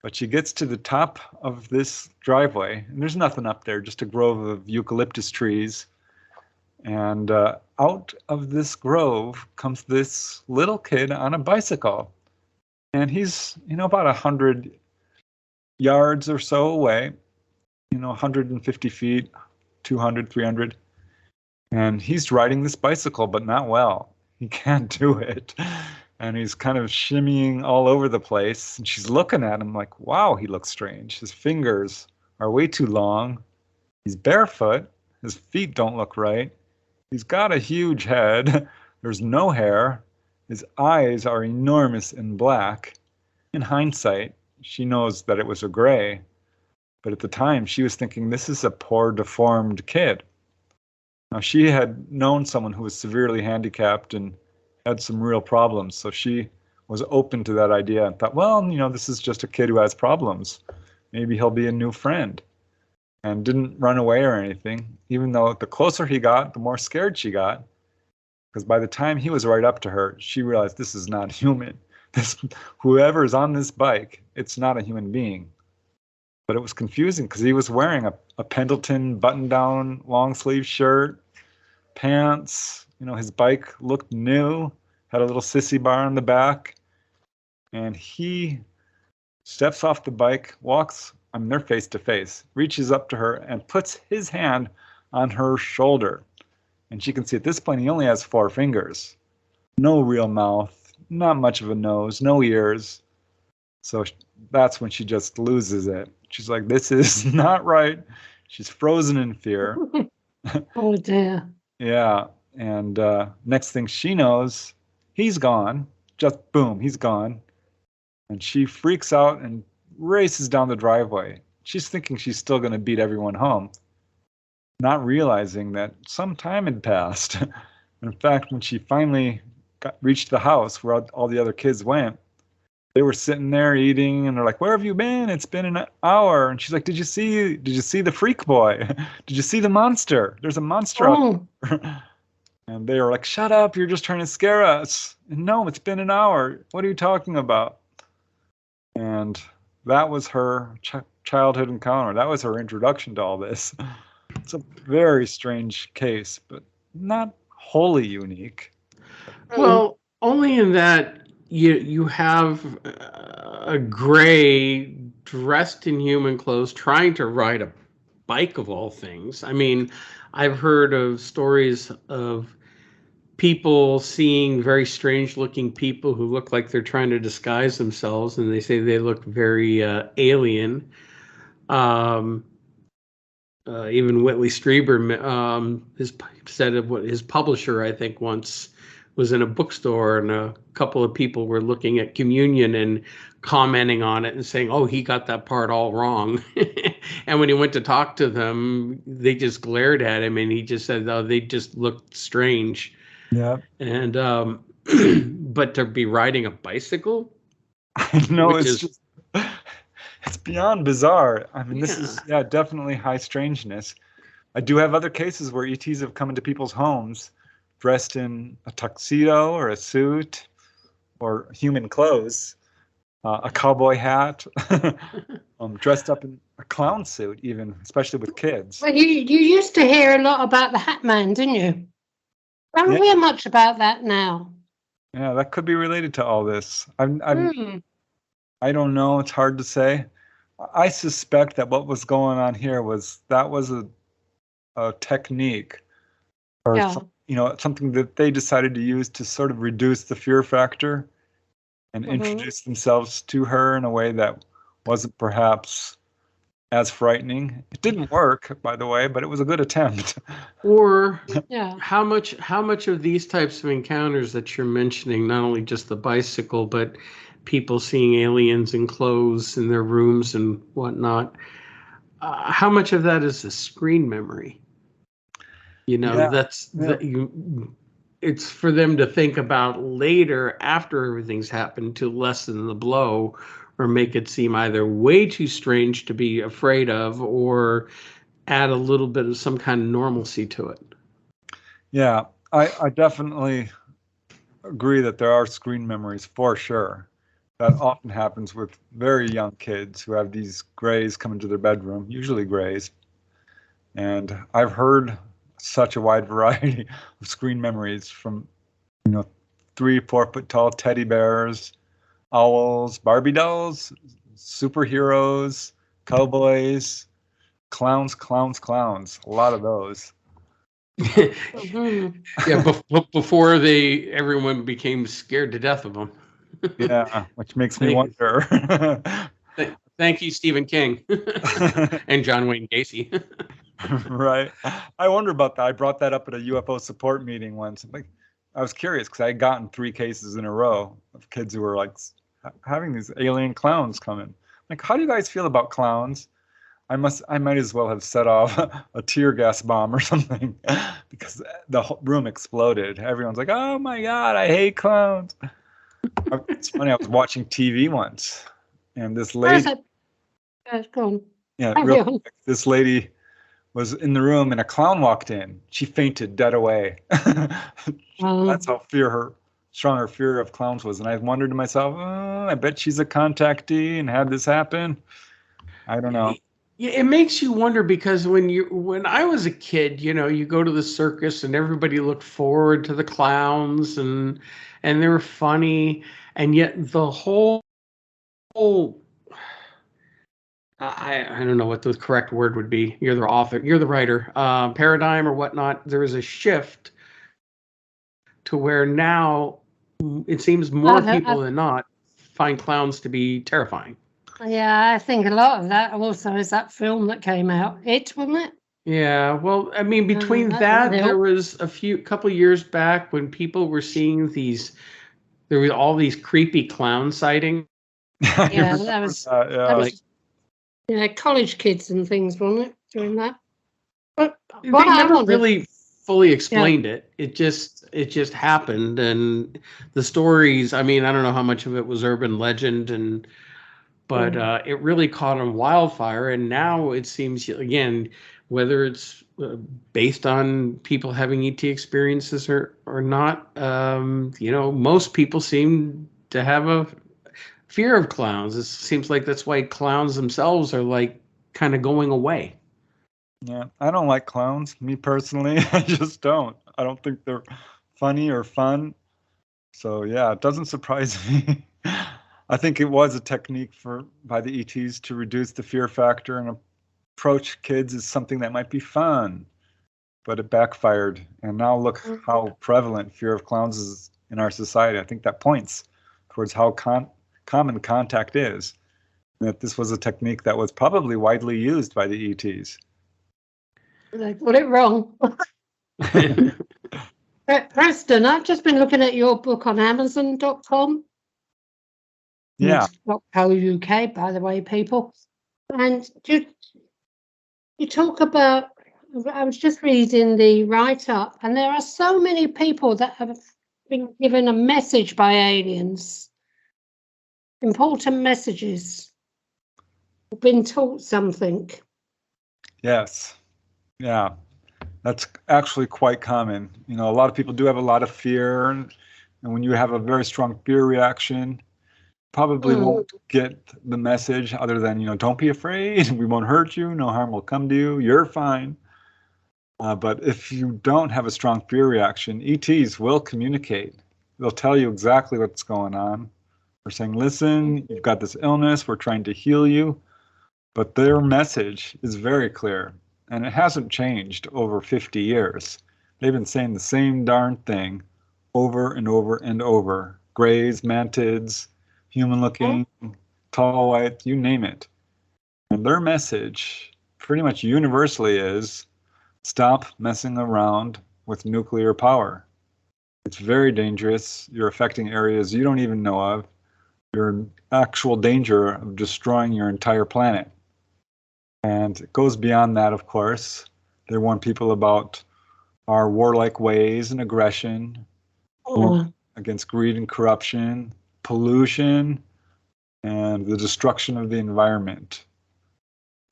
But she gets to the top of this driveway, and there's nothing up there, just a grove of eucalyptus trees. And out of this grove comes this little kid on a bicycle. And he's, about 100 yards or so away, 150 feet, 200, 300. And he's riding this bicycle, but not well. He can't do it. And he's kind of shimmying all over the place. And she's looking at him like, wow, he looks strange. His fingers are way too long. He's barefoot. His feet don't look right. He's got a huge head. There's no hair. His eyes are enormous and black. In hindsight, she knows that it was a gray. But at the time, she was thinking, this is a poor, deformed kid. Now, she had known someone who was severely handicapped and had some real problems. So she was open to that idea and thought, well, this is just a kid who has problems. Maybe he'll be a new friend. And didn't run away or anything, even though the closer he got, the more scared she got. Because by the time he was right up to her, she realized this is not human. Whoever is on this bike, it's not a human being. But it was confusing because he was wearing a Pendleton button-down long-sleeve shirt, pants. His bike looked new, had a little sissy bar on the back. And he steps off the bike, walks, they're face to face, reaches up to her and puts his hand on her shoulder. And she can see at this point he only has 4 fingers. No real mouth, not much of a nose, no ears. So that's when she just loses it. She's like, this is not right. She's frozen in fear. Oh, dear. Yeah. And next thing she knows, he's gone. Just boom, he's gone. And she freaks out and races down the driveway. She's thinking she's still going to beat everyone home, not realizing that some time had passed. In fact, when she finally reached the house where all the other kids went, they were sitting there eating, and they're like, where have you been? It's been an hour. And she's like, did you see the freak boy? Did you see the monster? There's a monster out there. And they were like, shut up, you're just trying to scare us. And no, it's been an hour. What are you talking about? And that was her childhood encounter. That was her introduction to all this. It's a very strange case, but not wholly unique. Well, only in that you have a gray dressed in human clothes trying to ride a bike of all things. I mean, I've heard of stories of people seeing very strange looking people who look like they're trying to disguise themselves, and they say they look very alien. Even Whitley Strieber said of what his publisher, I think, once was in a bookstore, and a couple of people were looking at communion and commenting on it and saying, oh, he got that part all wrong. And when he went to talk to them, they just glared at him, and he just said, oh, they just looked strange. Yeah. And but to be riding a bicycle, I know, it's beyond bizarre. I mean, this is definitely high strangeness. I do have other cases where ETs have come into people's homes dressed in a tuxedo or a suit or human clothes, a cowboy hat, dressed up in a clown suit, even, especially with kids. Well, you used to hear a lot about the Hat Man, didn't you? I don't hear much about that now. Yeah, that could be related to all this. I don't know. It's hard to say. I suspect that what was going on here was a technique, or something that they decided to use to sort of reduce the fear factor and introduce themselves to her in a way that wasn't perhaps as frightening. It didn't work, by the way, but it was a good attempt. Or how much of these types of encounters that you're mentioning, not only just the bicycle, but people seeing aliens in clothes in their rooms and whatnot, how much of that is a screen memory? it's for them to think about later after everything's happened to lessen the blow or make it seem either way too strange to be afraid of or add a little bit of some kind of normalcy to it. Yeah, I definitely agree that there are screen memories for sure. That often happens with very young kids who have these grays come into their bedroom, usually grays. And I've heard such a wide variety of screen memories from, 3-4 foot tall teddy bears, owls, Barbie dolls, superheroes, cowboys, clowns. A lot of those. Yeah, before everyone became scared to death of them. Yeah, which makes me wonder. Thank you, Stephen King and John Wayne Gacy. Right. I wonder about that. I brought that up at a UFO support meeting once. I was curious because I had gotten 3 cases in a row of kids who were having these alien clowns come in. How do you guys feel about clowns? I might as well have set off a tear gas bomb or something because the whole room exploded. Everyone's like, "Oh my God, I hate clowns." It's funny. I was watching TV once, and this lady. Yeah, this lady was in the room, and a clown walked in. She fainted dead away. That's how strong her fear of clowns was. And I wondered to myself, I bet she's a contactee and had this happen. I don't know. Yeah, it makes you wonder because when I was a kid, you go to the circus and everybody looked forward to the clowns and they were funny, and yet the whole I don't know what the correct word would be. You're the author, you're the writer, paradigm or whatnot. There is a shift to where now it seems more people than not find clowns to be terrifying. Yeah, I think a lot of that also is that film that came out. Wasn't it? Yeah, well, I mean, between that there was couple of years back when people were seeing there were all these creepy clown sightings. Yeah, that was college kids and things, wasn't it, during that? But they never really fully explained it. It just happened, and the stories. I mean, I don't know how much of it was urban legend, but it really caught on wildfire. And now it seems, again, whether it's based on people having ET experiences or not, most people seem to have a fear of clowns. It seems like that's why clowns themselves are kind of going away. Yeah, I don't like clowns, me personally. I just don't. I don't think they're funny or fun. So yeah, it doesn't surprise me. I think it was a technique by the ETs to reduce the fear factor and approach kids as something that might be fun. But it backfired. And now look how prevalent fear of clowns is in our society. I think that points towards how common contact is. And that this was a technique that was probably widely used by the ETs. They got it wrong. Preston, I've just been looking at your book on Amazon.com. Yeah. .co.uk, by the way, people. And you talk about, I was just reading the write-up, and there are so many people that have been given a message by aliens, important messages, been taught something. Yes. Yeah. That's actually quite common. A lot of people do have a lot of fear, and when you have a very strong fear reaction, probably won't get the message other than, don't be afraid. We won't hurt you. No harm will come to you. You're fine. But if you don't have a strong fear reaction, ETs will communicate. They'll tell you exactly what's going on. They're saying, listen, you've got this illness. We're trying to heal you. But their message is very clear. And it hasn't changed over 50 years. They've been saying the same darn thing over and over and over. Grays, mantids, human-looking, tall, white, you name it. And their message pretty much universally is, stop messing around with nuclear power. It's very dangerous. You're affecting areas you don't even know of. You're in actual danger of destroying your entire planet. And it goes beyond that, of course. They warn people about our warlike ways and aggression, Oh, against greed and corruption, pollution, and the destruction of the environment.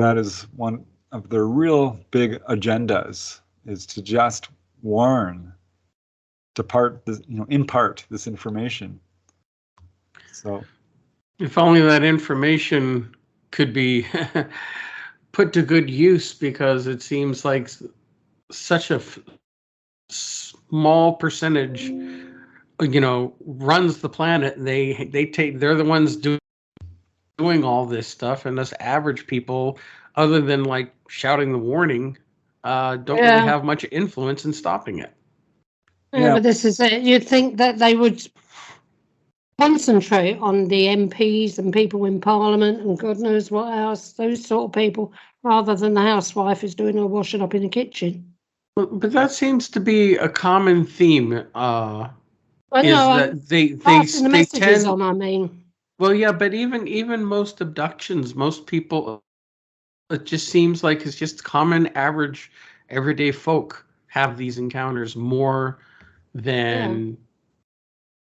That is one of their real big agendas, is to just warn, impart this information. So, if only that information could be put to good use, because it seems like such a small percentage, runs the planet. They're the ones doing all this stuff, and us average people, other than like shouting the warning, don't really have much influence in stopping it. Yeah, but this is it. You'd think that they would concentrate on the MPs and people in Parliament and God knows what else, those sort of people, rather than the housewife who's doing her washing up in the kitchen. But that seems to be a common theme. That they messages tend on. I mean, well, yeah, but even most abductions, most people, it just seems like it's just common, average, everyday folk have these encounters more than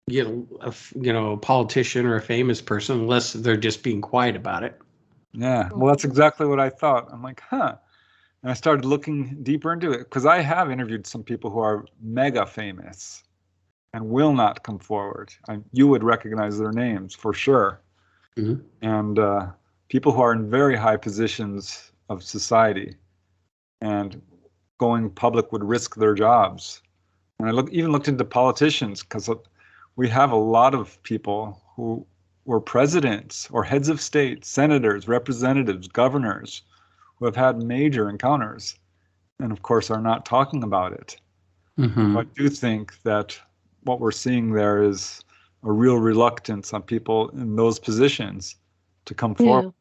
a politician or a famous person, unless they're just being quiet about it. Yeah, well, that's exactly what I thought. I'm like, huh. And I started looking deeper into it, because I have interviewed some people who are mega famous and will not come forward. You would recognize their names for sure. Mm-hmm. And people who are in very high positions of society and going public would risk their jobs. And I even looked into politicians, because we have a lot of people who were presidents or heads of state, senators, representatives, governors, who have had major encounters, and of course are not talking about it. Mm-hmm. So I do think that what we're seeing there is a real reluctance on people in those positions to come forward.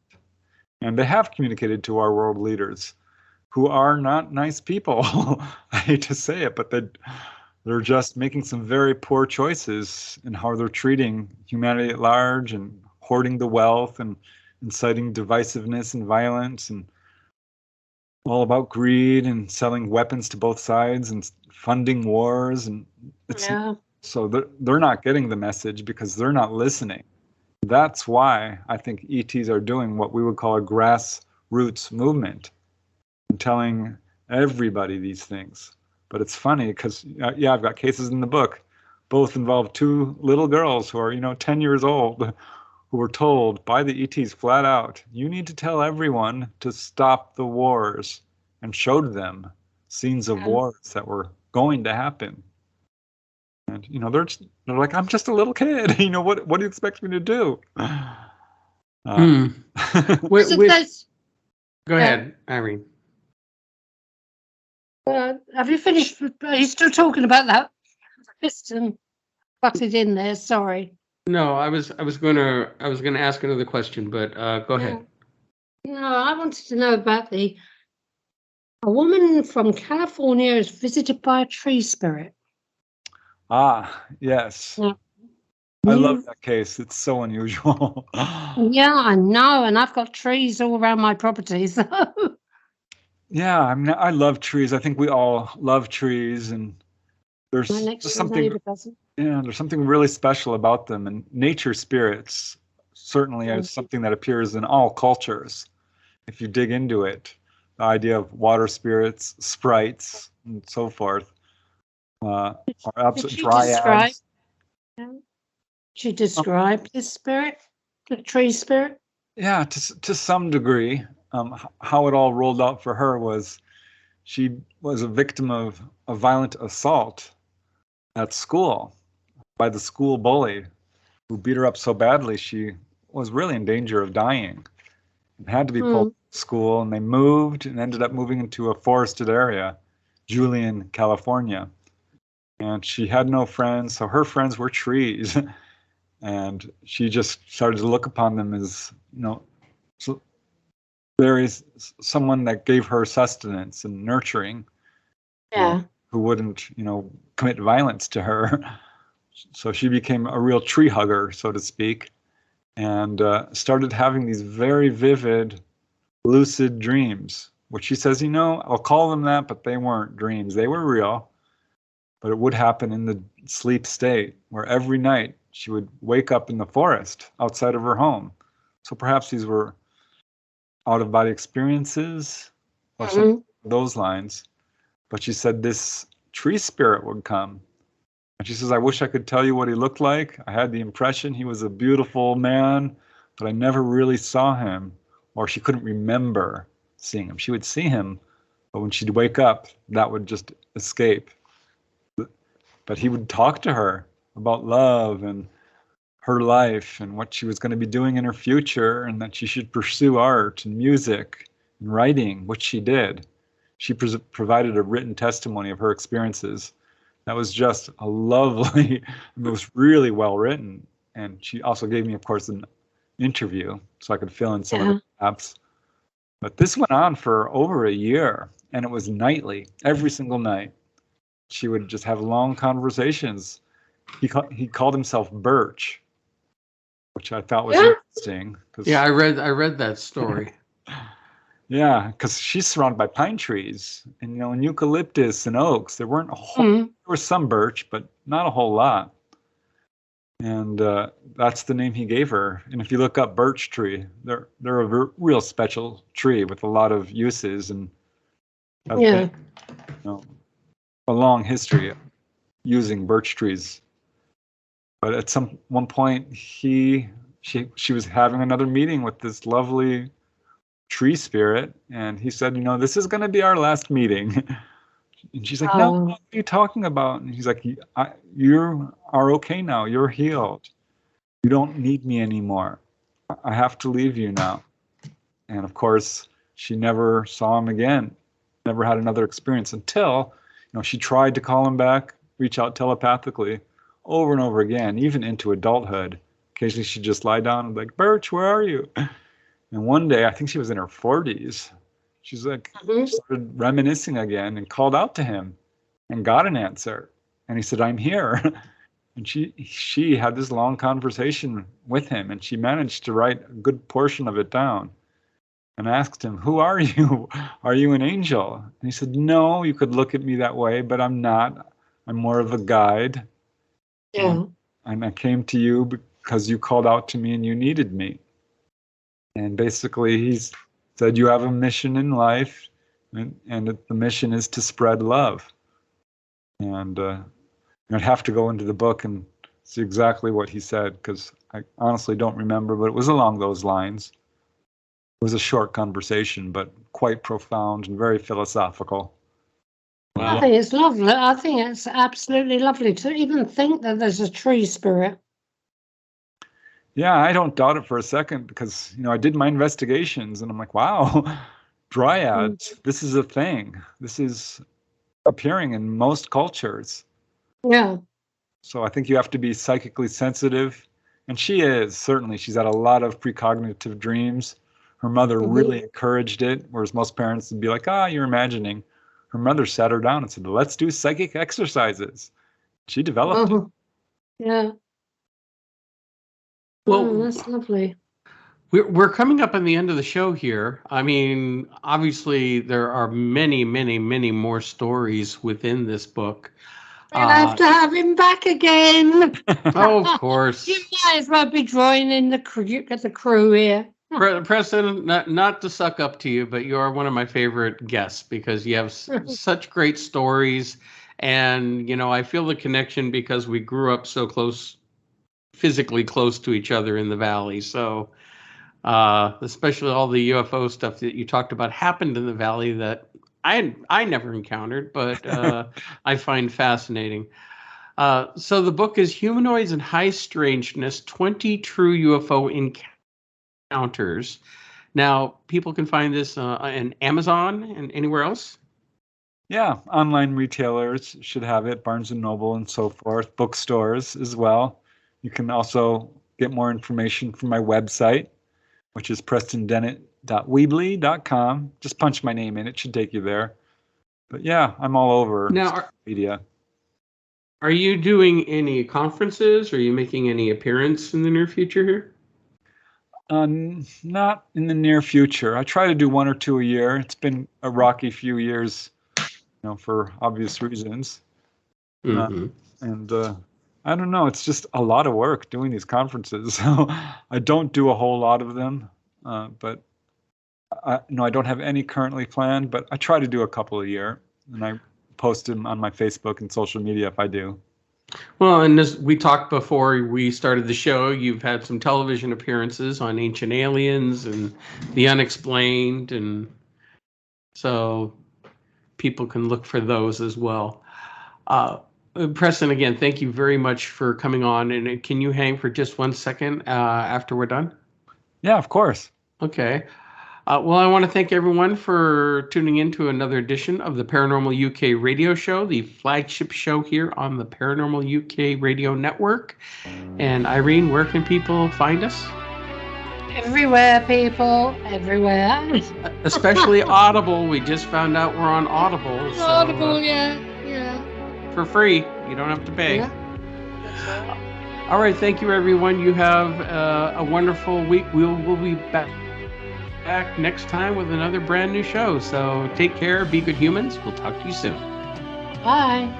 And they have communicated to our world leaders, who are not nice people. I hate to say it, but they're just making some very poor choices in how they're treating humanity at large, and hoarding the wealth, and inciting divisiveness and violence, and all about greed, and selling weapons to both sides, and funding wars. And so they're not getting the message, because they're not listening. That's why I think ETs are doing what we would call a grassroots movement, and telling everybody these things. But it's funny, because I've got cases in the book, both involve two little girls who are 10 years old, who were told by the ETs flat out, you need to tell everyone to stop the wars, and showed them scenes of wars that were going to happen. And they're like, I'm just a little kid. What do you expect me to do? Go ahead, Irene. Have you finished? Are you still talking about that? Piston butted in there. Sorry. No, I was going to ask another question, but go ahead. No, I wanted to know about a woman from California is visited by a tree spirit. Ah, yes. Yeah. I love that case. It's so unusual. Yeah, I know, and I've got trees all around my property. So. Yeah, I mean, I love trees. I think we all love trees, and there's something. There's something really special about them, and nature spirits certainly is something that appears in all cultures. If you dig into it, the idea of water spirits, sprites, and so forth, are absolute dryads. She described this spirit, the tree spirit. Yeah, to some degree. How it all rolled out for her was, she was a victim of a violent assault at school by the school bully, who beat her up so badly she was really in danger of dying, and had to be pulled to school. And they moved, and ended up moving into a forested area, Julian, California. And she had no friends, so her friends were trees. And she just started to look upon them as, there is someone that gave her sustenance and nurturing, who wouldn't, commit violence to her. So she became a real tree hugger, so to speak, and started having these very vivid, lucid dreams, which she says, I'll call them that, but they weren't dreams. They were real. but it would happen in the sleep state, where every night she would wake up in the forest outside of her home. So perhaps these were out-of-body experiences or something along those lines. But she said this tree spirit would come. And she says, I wish I could tell you what he looked like. I had the impression he was a beautiful man, but I never really saw him, or she couldn't remember seeing him. She would see him, but when she'd wake up, that would just escape. But he would talk to her about love and her life and what she was going to be doing in her future, and that she should pursue art and music and writing, which she did. She provided a written testimony of her experiences. That was just a lovely, it was really well written. And she also gave me, of course, an interview so I could fill in some of the gaps. But this went on for over a year, and it was nightly, every single night. She would just have long conversations. He called himself Birch, which I thought was interesting. Yeah, I read that story. Yeah, because she's surrounded by pine trees and and eucalyptus and oaks. There weren't a whole. There was some birch, but not a whole lot. And that's the name he gave her. And if you look up birch tree, they're a real special tree with a lot of uses and a long history of using birch trees. But at one point, she was having another meeting with this lovely tree spirit, and he said, this is going to be our last meeting. And she's like, no, what are you talking about? And he's like, you are okay now. You're healed. You don't need me anymore. I have to leave you now. And of course, she never saw him again, never had another experience until, she tried to call him back, reach out telepathically over and over again, even into adulthood. Occasionally she'd just lie down and be like, Birch, where are you? And one day, I think she was in her 40s, she's like, started reminiscing again and called out to him and got an answer. And he said, I'm here. And she had this long conversation with him, and she managed to write a good portion of it down and asked him, who are you? Are you an angel? And he said, no, you could look at me that way, but I'm not. I'm more of a guide. Yeah. And I came to you because you called out to me and you needed me. And basically, he said, you have a mission in life, and the mission is to spread love. And I'd have to go into the book and see exactly what he said, because I honestly don't remember, but it was along those lines. It was a short conversation, but quite profound and very philosophical. I think it's lovely. I think it's absolutely lovely to even think that there's a tree spirit. Yeah, I don't doubt it for a second, because, I did my investigations and I'm like, wow, dryads, this is a thing. This is appearing in most cultures. Yeah. So I think you have to be psychically sensitive. And she is, certainly. She's had a lot of precognitive dreams. Her mother really encouraged it, whereas most parents would be like, you're imagining. Her mother sat her down and said, let's do psychic exercises. She developed it. Yeah. Well, that's lovely. We're coming up on the end of the show here. I mean, obviously, there are many, many, many more stories within this book. We'll have to have him back again. Oh, of course. You might as well be joining the crew here. Preston, not to suck up to you, but you are one of my favorite guests because you have such great stories. And, I feel the connection because we grew up so close, physically close to each other in the valley. So especially all the UFO stuff that you talked about happened in the valley that I never encountered, but I find fascinating. So the book is Humanoids and High Strangeness, 20 True UFO Encounters. Now, people can find this on Amazon and anywhere else? Yeah, online retailers should have it, Barnes & Noble and so forth, bookstores as well. You can also get more information from my website, which is prestondennett.weebly.com. Just punch my name in. It should take you there. But yeah, I'm all over now, media. Are you doing any conferences? Are you making any appearance in the near future here? Not in the near future. I try to do 1 or 2 a year. It's been a rocky few years, for obvious reasons. And I don't know, it's just a lot of work doing these conferences. So I don't do a whole lot of them, but I don't have any currently planned, but I try to do a couple a year, and I post them on my Facebook and social media if I do. Well, and as we talked before we started the show, you've had some television appearances on Ancient Aliens and The Unexplained, and so people can look for those as well. Preston, again, thank you very much for coming on. And can you hang for just 1 second after we're done? Yeah, of course. Okay. Well, I want to thank everyone for tuning in to another edition of the Paranormal UK radio show, the flagship show here on the Paranormal UK radio network. And Irene, where can people find us? Everywhere, people. Everywhere. Especially Audible. We just found out we're on Audible. So, Audible, yeah. For free. You don't have to pay. Yeah. That's right. All right. Thank you, everyone. You have a wonderful week. We'll be back next time with another brand new show. So take care. Be good humans. We'll talk to you soon. Bye.